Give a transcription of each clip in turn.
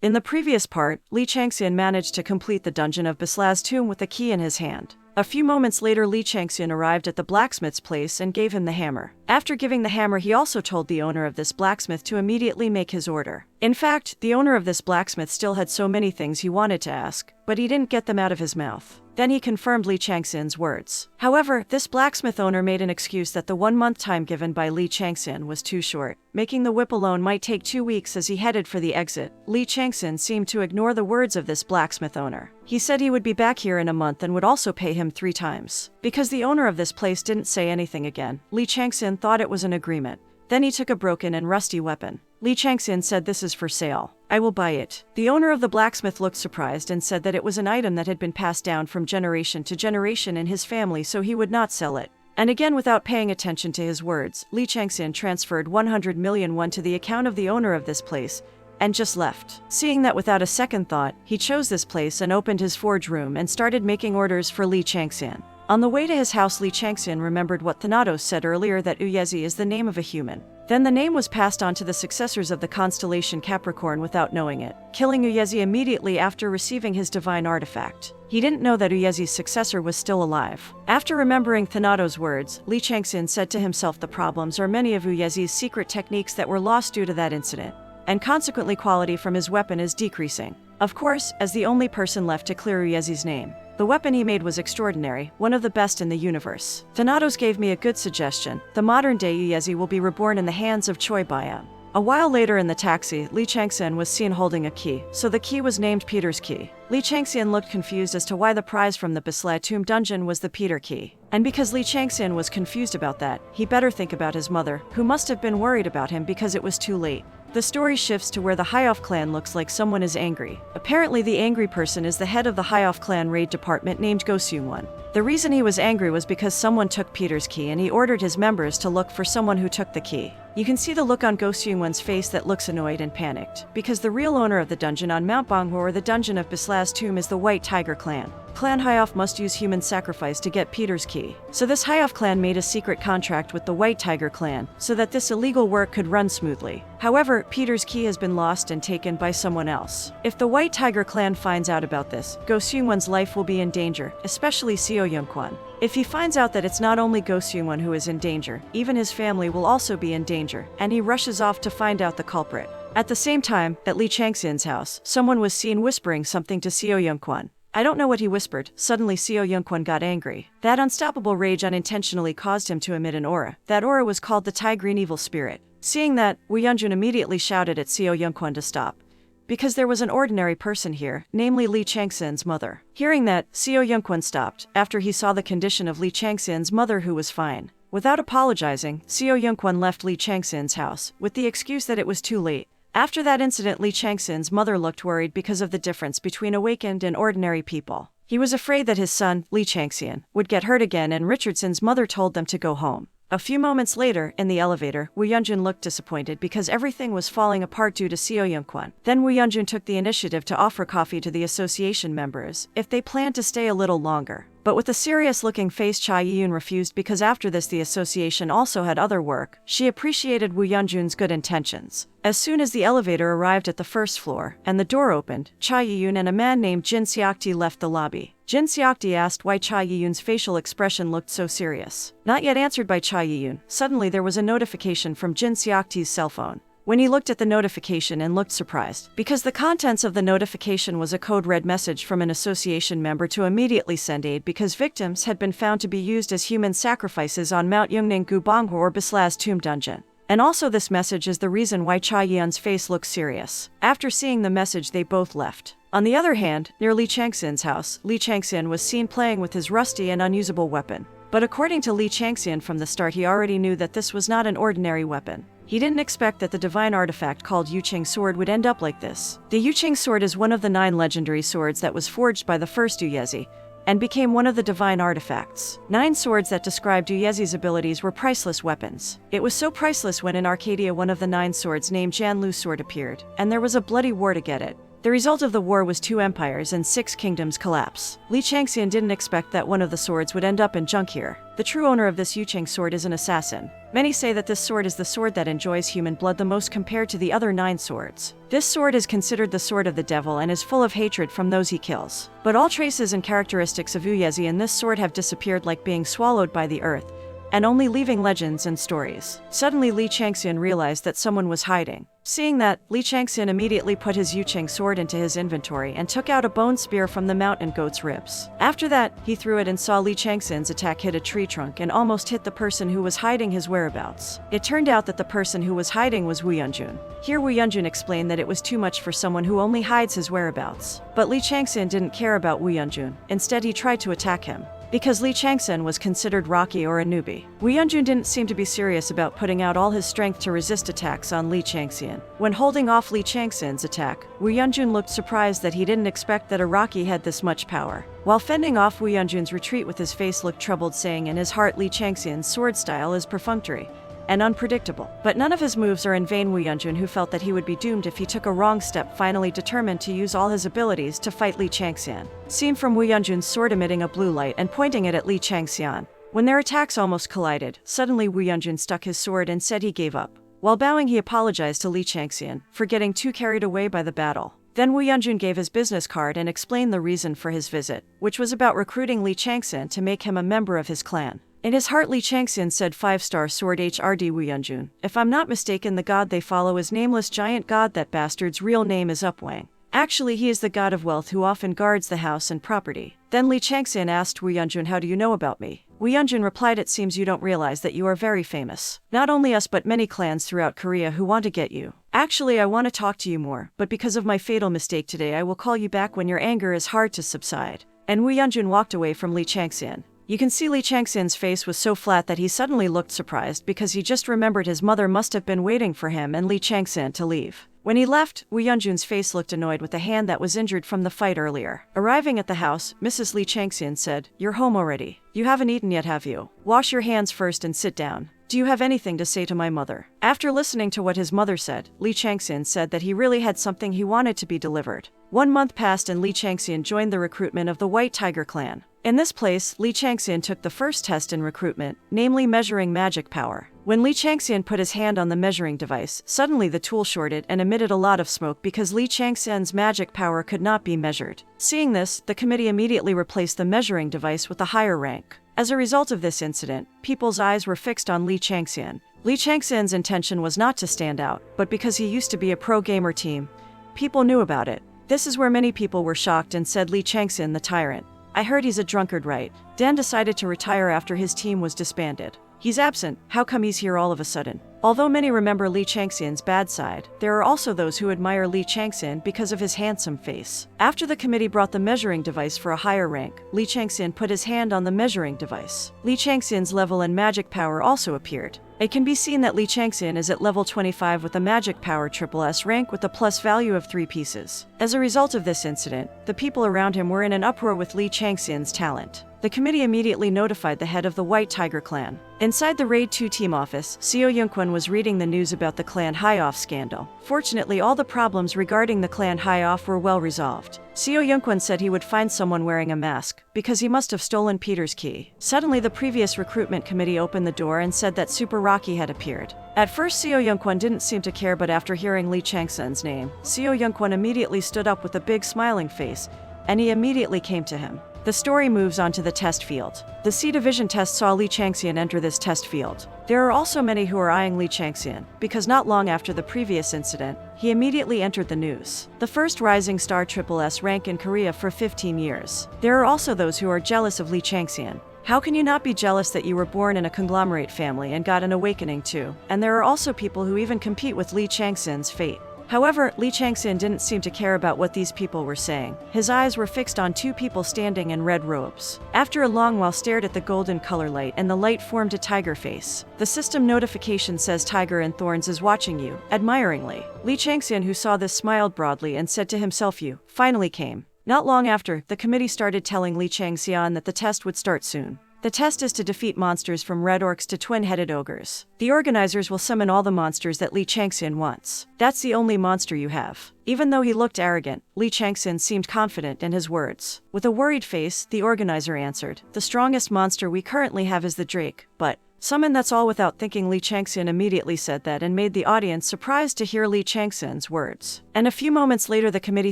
In the previous part, Li Changxian managed to complete the dungeon of Bisla's tomb with the key in his hand. A few moments later, Li Changxian arrived at the blacksmith's place and gave him the hammer. After giving the hammer, he also told the owner of this blacksmith to immediately make his order. In fact, the owner of this blacksmith still had so many things he wanted to ask, but he didn't get them out of his mouth. Then he confirmed Li Changxian's words. However, this blacksmith owner made an excuse that the 1-month time given by Li Changxian was too short, making the whip alone might take 2 weeks. As he headed for the exit, Li Changxian seemed to ignore the words of this blacksmith owner. He said he would be back here in a month and would also pay him 3 times. Because the owner of this place didn't say anything again, Li Changxian thought it was an agreement. Then he took a broken and rusty weapon. Li Changxian said, "This is for sale. I will buy it." The owner of the blacksmith looked surprised and said that it was an item that had been passed down from generation to generation in his family, so he would not sell it. And again, without paying attention to his words, Li Changxian transferred 100 million won to the account of the owner of this place and just left. Seeing that, without a second thought, he chose this place and opened his forge room and started making orders for Li Changxian. On the way to his house, Li Changxian remembered what Thanatos said earlier, that Uyezi is the name of a human. Then the name was passed on to the successors of the constellation Capricorn without knowing it, killing Uyezi immediately after receiving his divine artifact. He didn't know that Uyezi's successor was still alive. After remembering Thanatos' words, Li Changxian said to himself, the problems are many of Uyezi's secret techniques that were lost due to that incident, and consequently quality from his weapon is decreasing. Of course, as the only person left to clear Uyezi's name, the weapon he made was extraordinary, one of the best in the universe. Thanatos gave me a good suggestion. The modern-day Uyezi will be reborn in the hands of Choi Bayam. A while later in the taxi, Li Changxian was seen holding a key, so the key was named Peter's key. Li Changxian looked confused as to why the prize from the Bisla tomb dungeon was the Peter key. And because Li Changxian was confused about that, he better think about his mother, who must have been worried about him because it was too late. The story shifts to where the Hyoff clan looks like someone is angry. Apparently the angry person is the head of the Hyoff clan raid department named Go Seung-won. The reason he was angry was because someone took Peter's key, and he ordered his members to look for someone who took the key. You can see the look on Go Seung-won's face that looks annoyed and panicked, because the real owner of the dungeon on Mount Banghwa, or the dungeon of Bisla's tomb, is the White Tiger clan. Clan Hyoff must use human sacrifice to get Peter's key. So this Hyoff clan made a secret contract with the White Tiger clan, so that this illegal work could run smoothly. However, Peter's key has been lost and taken by someone else. If the White Tiger clan finds out about this, Go Seung-won's life will be in danger, especially Seo Young-kwon. If he finds out that it's not only Go Seung-won who is in danger, even his family will also be in danger, and he rushes off to find out the culprit. At the same time, at Li Changxian's house, someone was seen whispering something to Seo Young-kwon. I don't know what he whispered. Suddenly Seo Young-kwon got angry. That unstoppable rage unintentionally caused him to emit an aura. That aura was called the Tigrine Evil Spirit. Seeing that, Woo Yeonjun immediately shouted at Seo Young-kwon to stop, because there was an ordinary person here, namely Li Changxian's mother. Hearing that, Seo Young-kwon stopped, after he saw the condition of Li Changxian's mother, who was fine. Without apologizing, Seo Young-kwon left Li Changxian's house, with the excuse that it was too late. After that incident, Li Changxian's mother looked worried because of the difference between awakened and ordinary people. He was afraid that his son, Li Changxian, would get hurt again, and Richardson's mother told them to go home. A few moments later, in the elevator, Woo Yeonjun looked disappointed because everything was falling apart due to Seo Young-kwon. Then Woo Yeonjun took the initiative to offer coffee to the association members if they planned to stay a little longer. But with a serious-looking face, Cha Yi-yoon refused, because after this the association also had other work. She appreciated Woo Yeonjun's good intentions. As soon as the elevator arrived at the first floor, and the door opened, Cha Yi-yoon and a man named Jin Seokti left the lobby. Jin Seokti asked why Cha Yi-yoon's facial expression looked so serious. Not yet answered by Cha Yi-yoon, suddenly there was a notification from Jin Seokti's cell phone. When he looked at the notification and looked surprised, because the contents of the notification was a code red message from an association member to immediately send aid because victims had been found to be used as human sacrifices on Mount Yeongning-gu Banghwa, or Bisla's tomb dungeon. And also this message is the reason why Cha Yi-yoon's face looks serious. After seeing the message, they both left. On the other hand, near Li Changxian's house, Li Changxian was seen playing with his rusty and unusable weapon. But according to Li Changxian, from the start he already knew that this was not an ordinary weapon. He didn't expect that the divine artifact called Yuching Sword would end up like this. The Yuching Sword is one of the 9 legendary swords that was forged by the first Uyezi, and became one of the divine artifacts. 9 swords that described Uyezi's abilities were priceless weapons. It was so priceless when in Arcadia one of the 9 swords named Janlu's sword appeared, and there was a bloody war to get it. The result of the war was 2 empires and 6 kingdoms collapse. Li Changxian didn't expect that one of the swords would end up in junk here. The true owner of this Yucheng sword is an assassin. Many say that this sword is the sword that enjoys human blood the most compared to the other 9 swords. This sword is considered the sword of the devil and is full of hatred from those he kills. But all traces and characteristics of Uyezi in this sword have disappeared like being swallowed by the earth, and only leaving legends and stories. Suddenly Li Changxian realized that someone was hiding. Seeing that, Li Changxian immediately put his Yucheng sword into his inventory and took out a bone spear from the mountain goat's ribs. After that, he threw it and saw Li Changxian's attack hit a tree trunk and almost hit the person who was hiding his whereabouts. It turned out that the person who was hiding was Wu Yunjun. Here Wu Yunjun explained that it was too much for someone who only hides his whereabouts. But Li Changxian didn't care about Wu Yunjun. Instead he tried to attack him. Because Li Changxian was considered rocky or a newbie, Wu Yunjun didn't seem to be serious about putting out all his strength to resist attacks on Li Changxian. When holding off Li Changxian's attack, Wu Yunjun looked surprised that he didn't expect that a rocky had this much power. While fending off Wu Yunjun's retreat with his face looked troubled, saying in his heart Li Changxian's sword style is perfunctory and unpredictable. But none of his moves are in vain. Wu Yunjun, who felt that he would be doomed if he took a wrong step, finally determined to use all his abilities to fight Li Changxian. Seen from Wu Yunjun's sword emitting a blue light and pointing it at Li Changxian. When their attacks almost collided, suddenly Wu Yunjun stuck his sword and said he gave up. While bowing, he apologized to Li Changxian for getting too carried away by the battle. Then Wu Yunjun gave his business card and explained the reason for his visit, which was about recruiting Li Changxian to make him a member of his clan. In his heart, Li Changxian said 5-star sword HRD Wu Yunjun. If I'm not mistaken, the god they follow is nameless giant god. That bastard's real name is Upwang. Actually, he is the god of wealth who often guards the house and property. Then Li Changxian asked Wu Yunjun, how do you know about me? Wu Yunjun replied, it seems you don't realize that you are very famous. Not only us but many clans throughout Korea who want to get you. Actually, I want to talk to you more, but because of my fatal mistake today I will call you back when your anger is hard to subside. And Wu Yunjun walked away from Li Changxian. You can see Li Changxian's face was so flat that he suddenly looked surprised because he just remembered his mother must have been waiting for him and Li Changxian to leave. When he left, Wu Yunjun's face looked annoyed with the hand that was injured from the fight earlier. Arriving at the house, Mrs. Li Changxian said, "You're home already. You haven't eaten yet, have you? Wash your hands first and sit down. Do you have anything to say to my mother?" After listening to what his mother said, Li Changxian said that he really had something he wanted to be delivered. 1 month passed and Li Changxian joined the recruitment of the White Tiger clan. In this place, Li Changxian took the first test in recruitment, namely measuring magic power. When Li Changxian put his hand on the measuring device, suddenly the tool shorted and emitted a lot of smoke because Li Changxian's magic power could not be measured. Seeing this, the committee immediately replaced the measuring device with a higher rank. As a result of this incident, people's eyes were fixed on Li Changxian. Li Changxian's intention was not to stand out, but because he used to be a pro gamer team, people knew about it. This is where many people were shocked and said, Li Changxian the tyrant. I heard he's a drunkard, right? Dan decided to retire after his team was disbanded. He's absent, how come he's here all of a sudden? Although many remember Li Changxian's bad side, there are also those who admire Li Changxian because of his handsome face. After the committee brought the measuring device for a higher rank, Li Changxian put his hand on the measuring device. Li Changxian's level and magic power also appeared. It can be seen that Li Changxian is at level 25 with a magic power SSS rank with a plus value of 3 pieces. As a result of this incident, the people around him were in an uproar with Li Changxian's talent. The committee immediately notified the head of the White Tiger clan. Inside the Raid 2 team office, Seo Yunkwon was reading the news about the Clan High-Off scandal. Fortunately, all the problems regarding the Clan High-Off were well resolved. Seo Yunkwon said he would find someone wearing a mask, because he must have stolen Peter's key. Suddenly, the previous recruitment committee opened the door and said that Super Rocky had appeared. At first, Seo Yunkwon didn't seem to care, but after hearing Li Changxian's name, Seo Yunkwon immediately stood up with a big smiling face, and he immediately came to him. The story moves on to the test field. The C Division test saw Li Changxian enter this test field. There are also many who are eyeing Li Changxian, because not long after the previous incident, he immediately entered the news. The first rising star SSS rank in Korea for 15 years. There are also those who are jealous of Li Changxian. How can you not be jealous that you were born in a conglomerate family and got an awakening too? And there are also people who even compete with Li Changxian's fate. However, Li Changxian didn't seem to care about what these people were saying. His eyes were fixed on 2 people standing in red robes. After a long while stared at the golden color light and the light formed a tiger face. The system notification says Tiger and Thorns is watching you, admiringly. Li Changxian, who saw this, smiled broadly and said to himself, you finally came. Not long after, the committee started telling Li Changxian that the test would start soon. The test is to defeat monsters from red orcs to twin-headed ogres. The organizers will summon all the monsters that Lee Changxin wants. That's the only monster you have. Even though he looked arrogant, Lee Changxin seemed confident in his words. With a worried face, the organizer answered, "The strongest monster we currently have is the Drake, but summon." That's all. Without thinking, Lee Changxin immediately said that and made the audience surprised to hear Lee Changxin's words. And a few moments later the committee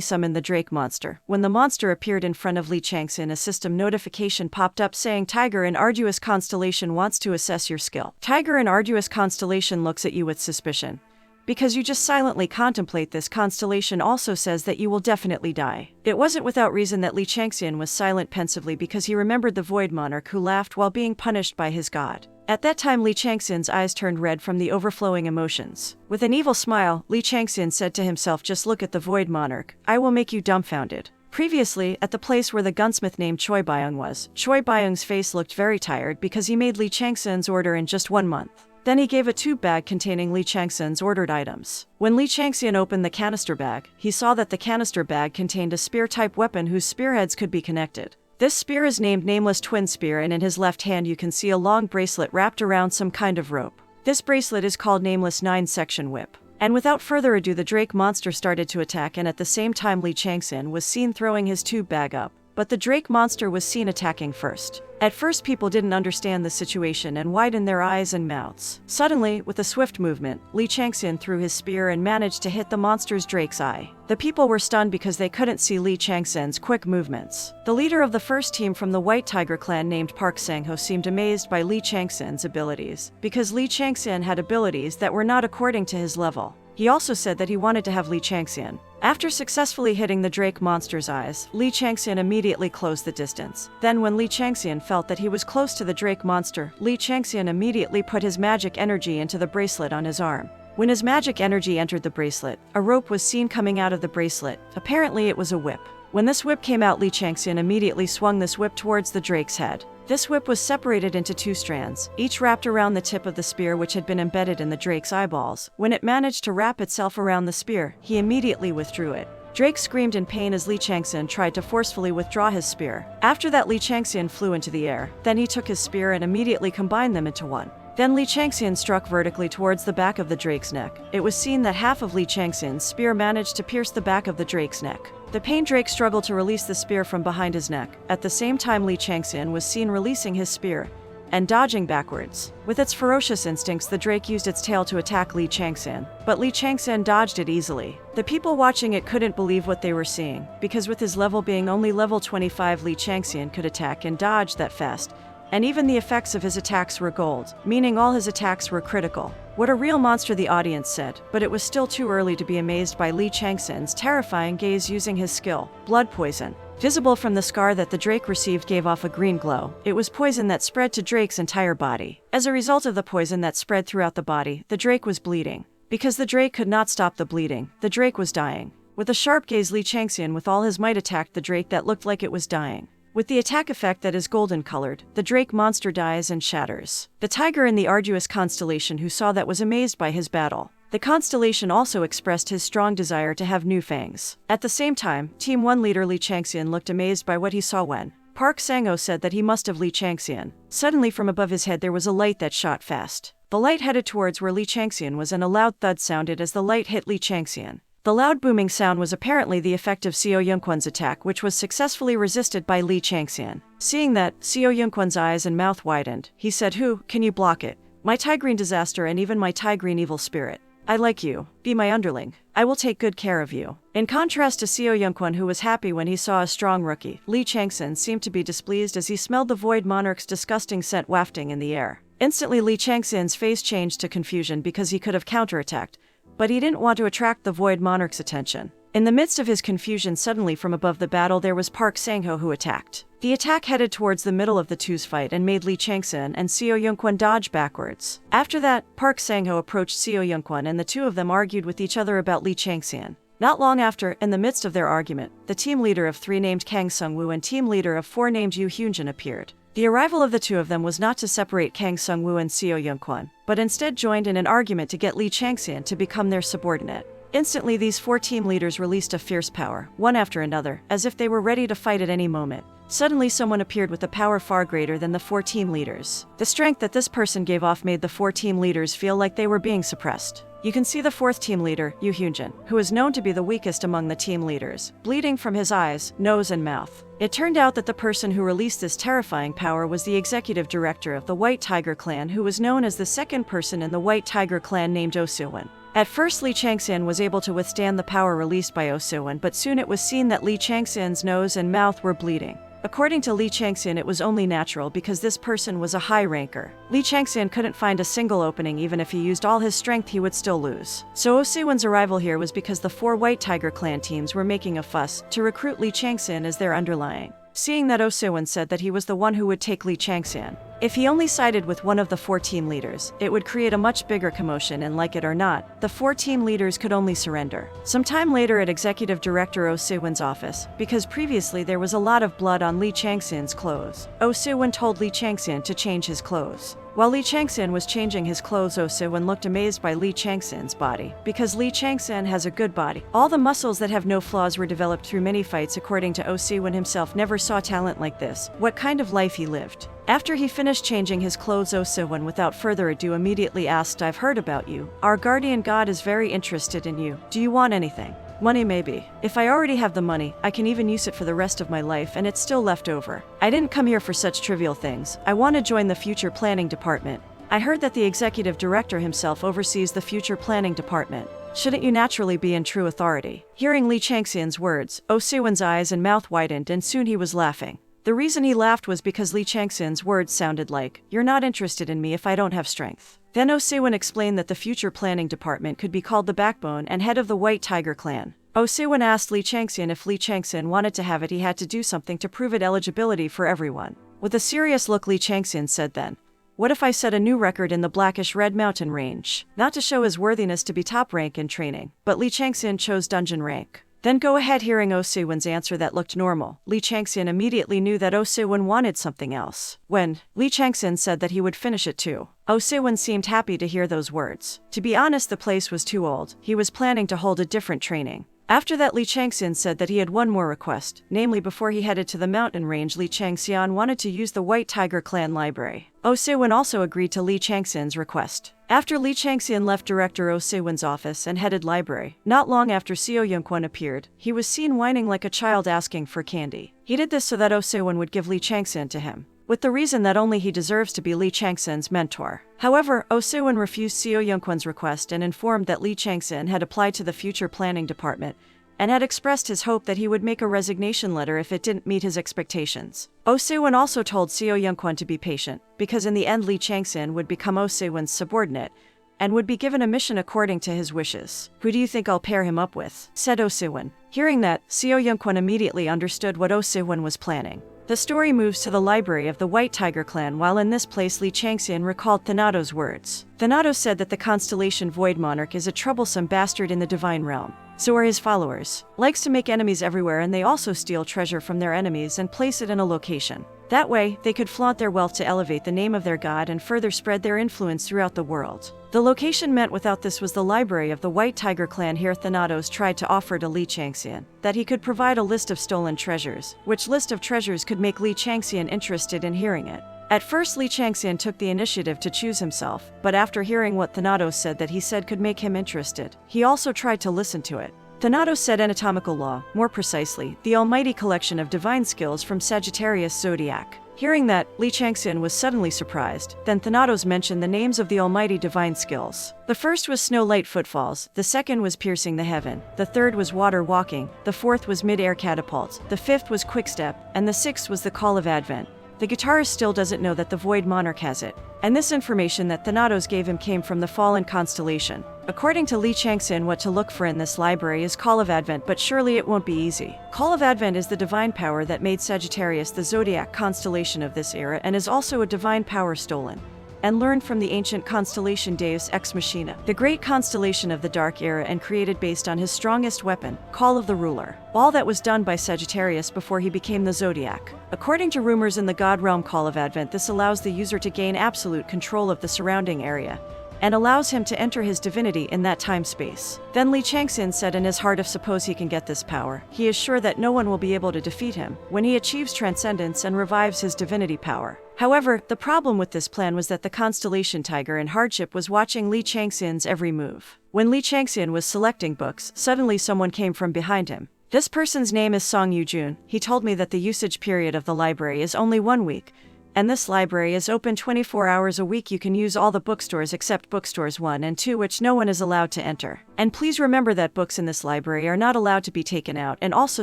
summoned the Drake monster. When the monster appeared in front of Lee Changxin, a system notification popped up saying Tiger in Arduous Constellation wants to assess your skill. Tiger in Arduous Constellation looks at you with suspicion. Because you just silently contemplate this. Constellation also says that you will definitely die. It wasn't without reason that Lee Changxin was silent pensively, because he remembered the Void Monarch who laughed while being punished by his god. At that time Lee Changxin's eyes turned red from the overflowing emotions. With an evil smile, Lee Changxin said to himself, "Just look at the Void Monarch. I will make you dumbfounded." Previously, at the place where the gunsmith named Choi Byung was, Choi Byung's face looked very tired because he made Lee Changxin's order in just 1 month. Then he gave a tube bag containing Lee Changxin's ordered items. When Lee Changxin opened the canister bag, he saw that the canister bag contained a spear-type weapon whose spearheads could be connected. This spear is named Nameless Twin Spear, and in his left hand you can see a long bracelet wrapped around some kind of rope. This bracelet is called Nameless 9-Section Whip. And without further ado, the Drake monster started to attack, and at the same time Lee Changxin was seen throwing his tube bag up. But the Drake monster was seen attacking first. At first people didn't understand the situation and widened their eyes and mouths. Suddenly, with a swift movement, Lee Changxin threw his spear and managed to hit the monster's Drake's eye. The people were stunned because they couldn't see Lee Changxin's quick movements. The leader of the first team from the White Tiger clan named Park Sang-ho seemed amazed by Lee Changxin's abilities, because Lee Changxin had abilities that were not according to his level. He also said that he wanted to have Lee Changxin. After successfully hitting the Drake monster's eyes, Lee Changxin immediately closed the distance. Then when Lee Changxin felt that he was close to the Drake monster, Lee Changxin immediately put his magic energy into the bracelet on his arm. When his magic energy entered the bracelet, a rope was seen coming out of the bracelet. Apparently it was a whip. When this whip came out, Lee Changxin immediately swung this whip towards the Drake's head. This whip was separated into 2 strands, each wrapped around the tip of the spear which had been embedded in the Drake's eyeballs. When it managed to wrap itself around the spear, he immediately withdrew it. Drake screamed in pain as Lee Changxin tried to forcefully withdraw his spear. After that, Lee Changxin flew into the air. Then he took his spear and immediately combined them into one. Then Lee Changxin struck vertically towards the back of the Drake's neck. It was seen that half of Lee Changxin's spear managed to pierce the back of the Drake's neck. The pained Drake struggled to release the spear from behind his neck. At the same time, Lee Changxin was seen releasing his spear and dodging backwards. With its ferocious instincts, the Drake used its tail to attack Lee Changxin, but Lee Changxin dodged it easily. The people watching it couldn't believe what they were seeing, because with his level being only level 25, Lee Changxin could attack and dodge that fast. And even the effects of his attacks were gold, meaning all his attacks were critical. What a real monster, the audience said, but it was still too early to be amazed by Lee Changxin's terrifying gaze using his skill, blood poison. Visible from the scar that the Drake received gave off a green glow. It was poison that spread to Drake's entire body. As a result of the poison that spread throughout the body, the Drake was bleeding. Because the Drake could not stop the bleeding, the Drake was dying. With a sharp gaze, Lee Changxin with all his might attacked the Drake that looked like it was dying. With the attack effect that is golden colored, the Drake monster dies and shatters. The tiger in the Arduous Constellation who saw that was amazed by his battle. The Constellation also expressed his strong desire to have new fangs. At the same time, Team 1 leader Lee Changxin looked amazed by what he saw when Park Sang-ho said that he must have Lee Changxin. Suddenly from above his head there was a light that shot fast. The light headed towards where Lee Changxin was, and a loud thud sounded as the light hit Lee Changxin. The loud booming sound was apparently the effect of Seo Yunquan's attack, which was successfully resisted by Lee Changxin. Seeing that, Seo Yunquan's eyes and mouth widened. He said, "Who can you block it? My Tigrine disaster and even my Tigrine evil spirit. I like you. Be my underling. I will take good care of you." In contrast to Seo Yunquan, who was happy when he saw a strong rookie, Lee Changxin seemed to be displeased as he smelled the Void Monarch's disgusting scent wafting in the air. Instantly Lee Changxin's face changed to confusion because he could have counterattacked, but he didn't want to attract the Void Monarch's attention. In the midst of his confusion, suddenly from above the battle there was Park Sang-ho who attacked. The attack headed towards the middle of the two's fight and made Lee Changxin and Seo Yunquan dodge backwards. After that, Park Sang-ho approached Seo Yunquan and the two of them argued with each other about Lee Changxin. Not long after, in the midst of their argument, the team leader of 3 named Kang Sung-woo and team leader of 4 named Yoo Hyunjin appeared. The arrival of the two of them was not to separate Kang Sung-woo and Seo Yunquan, but instead joined in an argument to get Lee Changxin to become their subordinate. Instantly these 4 team leaders released a fierce power, one after another, as if they were ready to fight at any moment. Suddenly someone appeared with a power far greater than the 4 team leaders. The strength that this person gave off made the 4 team leaders feel like they were being suppressed. You can see the 4th team leader, Yu Hyunjin, who is known to be the weakest among the team leaders, bleeding from his eyes, nose and mouth. It turned out that the person who released this terrifying power was the executive director of the White Tiger clan, who was known as the second person in the White Tiger clan named Oh Soo-won. At first, Lee Chang-sin was able to withstand the power released by Oh Soo-won, but soon it was seen that Lee Chang-sin's nose and mouth were bleeding. According to Lee Chang-sin, it was only natural because this person was a high ranker. Lee Chang-sin couldn't find a single opening. Even if he used all his strength, he would still lose. So Oh Soo-won's arrival here was because the 4 White Tiger clan teams were making a fuss to recruit Lee Chang-sin as their underlying. Seeing that Oh Soo-won said that he was the one who would take Lee Chang-sin. If he only sided with one of the 4 team leaders, it would create a much bigger commotion, and like it or not, the 4 team leaders could only surrender. Some time later at Executive Director Oh Soo-won's office, because previously there was a lot of blood on Lee Chang-sin's clothes, Oh Soo-won told Lee Chang-sin to change his clothes. While Lee Chang-sin was changing his clothes, Oh Soo-won looked amazed by Lee Chang-sin's body, because Lee Chang-sin has a good body. All the muscles that have no flaws were developed through many fights. According to Oh Soo-won himself, never saw talent like this. What kind of life he lived. After he finished changing his clothes, Oh Soo-won without further ado immediately asked, "I've heard about you. Our guardian god is very interested in you. Do you want anything?" "Money maybe. If I already have the money, I can even use it for the rest of my life and it's still left over. I didn't come here for such trivial things. I want to join the future planning department. I heard that the executive director himself oversees the future planning department. Shouldn't you naturally be in true authority?" Hearing Lee Chang-sin's words, Oh Soo-won's eyes and mouth widened and soon he was laughing. The reason he laughed was because Lee Chang-sin's words sounded like, "You're not interested in me if I don't have strength." Then Oh Soo-won explained that the future planning department could be called the backbone and head of the White Tiger clan. Oh Soo-won asked Lee Chang-sin if Lee Chang-sin wanted to have it, he had to do something to prove it eligibility for everyone. With a serious look, Lee Chang-sin said then, "What if I set a new record in the Blackish Red Mountain range?" Not to show his worthiness to be top rank in training, but Lee Chang-sin chose dungeon rank. Then go ahead. Hearing Oh Soo-won's answer that looked normal, Lee Chang-sin immediately knew that Oh Soo-won wanted something else. When Lee Chang-sin said that he would finish it too, Oh Soo-won seemed happy to hear those words. To be honest, the place was too old. He was planning to hold a different training. After that, Lee Chang-sin said that he had one more request, namely before he headed to the mountain range, Lee Chang-sion wanted to use the White Tiger clan library. Oh Soo-won also agreed to Lee Chang-sin's request. After Lee Chang-sin left Director Oh Soo-won's office and headed library, not long after Seo Young-kwon appeared, he was seen whining like a child asking for candy. He did this so that Oh Soo-won would give Lee Chang-sin to him, with the reason that only he deserves to be Lee Chang-sin's mentor. However, Oh Soo-won refused Seo Young-kwon's request and informed that Lee Chang-sin had applied to the future planning department and had expressed his hope that he would make a resignation letter if it didn't meet his expectations. Oh Soo-won also told Seo Young-kwon to be patient, because in the end Lee Chang-sin would become Oh Soo-won's subordinate and would be given a mission according to his wishes. "Who do you think I'll pair him up with?" said Oh Soo-won. Hearing that, Seo Young-kwon immediately understood what Oh Soo-won was planning. The story moves to the library of the White Tiger clan. While in this place, Lee Chang-sin recalled Thanado's words. Thanado said that the Constellation Void Monarch is a troublesome bastard in the divine realm. So are his followers. Likes to make enemies everywhere, and they also steal treasure from their enemies and place it in a location. That way, they could flaunt their wealth to elevate the name of their god and further spread their influence throughout the world. The location meant without this was the library of the White Tiger clan. Here Thanatos tried to offer to Lee Chang-sin that he could provide a list of stolen treasures, which list of treasures could make Lee Chang-sin interested in hearing it. At first, Lee Chang-sin took the initiative to choose himself, but after hearing what Thanatos said that he said could make him interested, he also tried to listen to it. Thanatos said anatomical law, more precisely, the almighty collection of divine skills from Sagittarius Zodiac. Hearing that, Lee Chang-sin was suddenly surprised. Then Thanatos mentioned the names of the almighty divine skills. The first was Snow Light Footfalls, the second was Piercing the Heaven, the third was Water Walking, the fourth was Mid-Air Catapult, the fifth was Quickstep, and the sixth was the Call of Advent. The guitarist still doesn't know that the Void Monarch has it. And this information that Thanatos gave him came from the fallen Constellation. According to Lee Chang-sin, what to look for in this library is Call of Advent, but surely it won't be easy. Call of Advent is the divine power that made Sagittarius the zodiac constellation of this era and is also a divine power stolen and learned from the ancient constellation Deus Ex Machina, the great constellation of the Dark Era, and created based on his strongest weapon, Call of the Ruler. All that was done by Sagittarius before he became the Zodiac. According to rumors in the God Realm Call of Advent, this allows the user to gain absolute control of the surrounding area and allows him to enter his divinity in that time-space. Then Li Changxin said in his heart, if suppose he can get this power, he is sure that no one will be able to defeat him when he achieves transcendence and revives his divinity power. However, the problem with this plan was that the Constellation Tiger in hardship was watching Li Changxin's every move. When Li Changxin was selecting books, suddenly someone came from behind him. This person's name is Song Yujun. He told me that the usage period of the library is only 1 week, and this library is open 24 hours a week. You can use all the bookstores except bookstores 1 and 2, which no one is allowed to enter. And please remember that books in this library are not allowed to be taken out, and also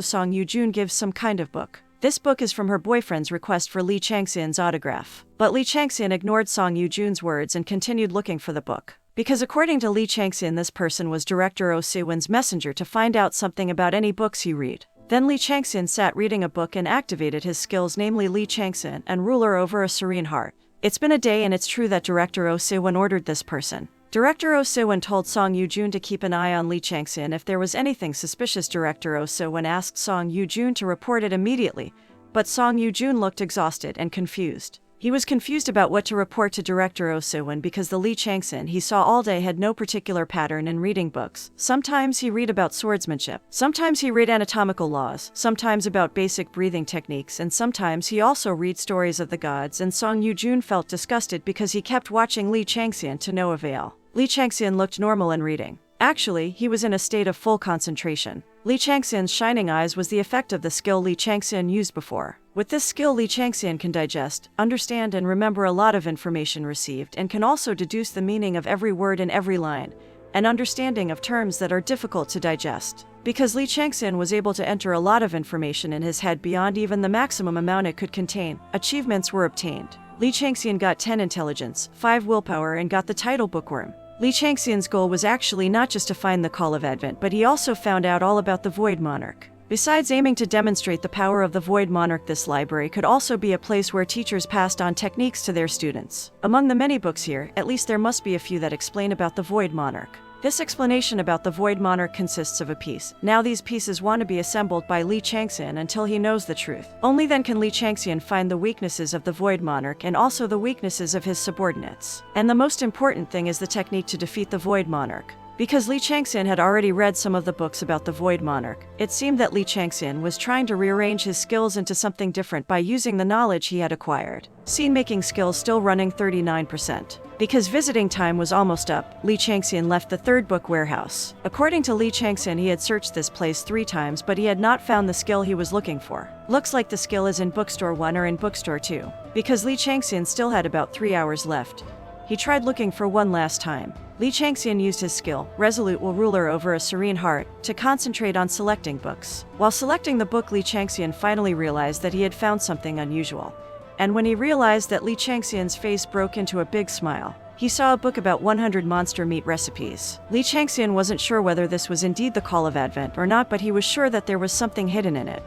Song Yujun gives some kind of book. This book is from her boyfriend's request for Li Changxin's autograph. But Li Changxin ignored Song Yujun's words and continued looking for the book. Because according to Li Changxin, this person was Director Oh Siwon's messenger to find out something about any books he read. Then Li Changxin sat reading a book and activated his skills, namely Li Changxin and ruler over a serene heart. It's been a day and it's true that Director Oh Siwon ordered this person. Director Oh Siwon told Song Yujun to keep an eye on Li Changxin. If there was anything suspicious, Director Oh Siwon asked Song Yujun to report it immediately, but Song Yujun looked exhausted and confused. He was confused about what to report to Director Oh Siwon because the Li Changxin he saw all day had no particular pattern in reading books. Sometimes he read about swordsmanship, sometimes he read anatomical laws, sometimes about basic breathing techniques, and sometimes he also read stories of the gods, and Song Yujun felt disgusted because he kept watching Li Changxin to no avail. Li Changxin looked normal in reading. Actually, he was in a state of full concentration. Li Changxin's shining eyes was the effect of the skill Li Changxin used before. With this skill, Li Changxin can digest, understand, and remember a lot of information received, and can also deduce the meaning of every word in every line, and understanding of terms that are difficult to digest. Because Li Changxin was able to enter a lot of information in his head beyond even the maximum amount it could contain, achievements were obtained. Li Changxin got 10 intelligence, 5 willpower, and got the title Bookworm. Li Changxin's goal was actually not just to find the Call of Advent, but he also found out all about the Void Monarch. Besides aiming to demonstrate the power of the Void Monarch, this library could also be a place where teachers passed on techniques to their students. Among the many books here, at least there must be a few that explain about the Void Monarch. This explanation about the Void Monarch consists of a piece. Now these pieces want to be assembled by Li Changxin until he knows the truth. Only then can Li Changxin find the weaknesses of the Void Monarch and also the weaknesses of his subordinates. And the most important thing is the technique to defeat the Void Monarch. Because Li Changxin had already read some of the books about the Void Monarch, it seemed that Li Changxin was trying to rearrange his skills into something different by using the knowledge he had acquired. Scene-making skills still running 39%. Because visiting time was almost up, Li Changxin left the third book warehouse. According to Li Changxin, he had searched this place 3 times, but he had not found the skill he was looking for. Looks like the skill is in bookstore 1 or in bookstore 2. Because Li Changxin still had about 3 hours left, he tried looking for one last time. Li Changxin used his skill, Resolute will ruler over a serene heart, to concentrate on selecting books. While selecting the book, Li Changxin finally realized that he had found something unusual. And when he realized that, Li Changxin's face broke into a big smile. He saw a book about 100 monster meat recipes. Li Changxin wasn't sure whether this was indeed the Call of Advent or not, but he was sure that there was something hidden in it.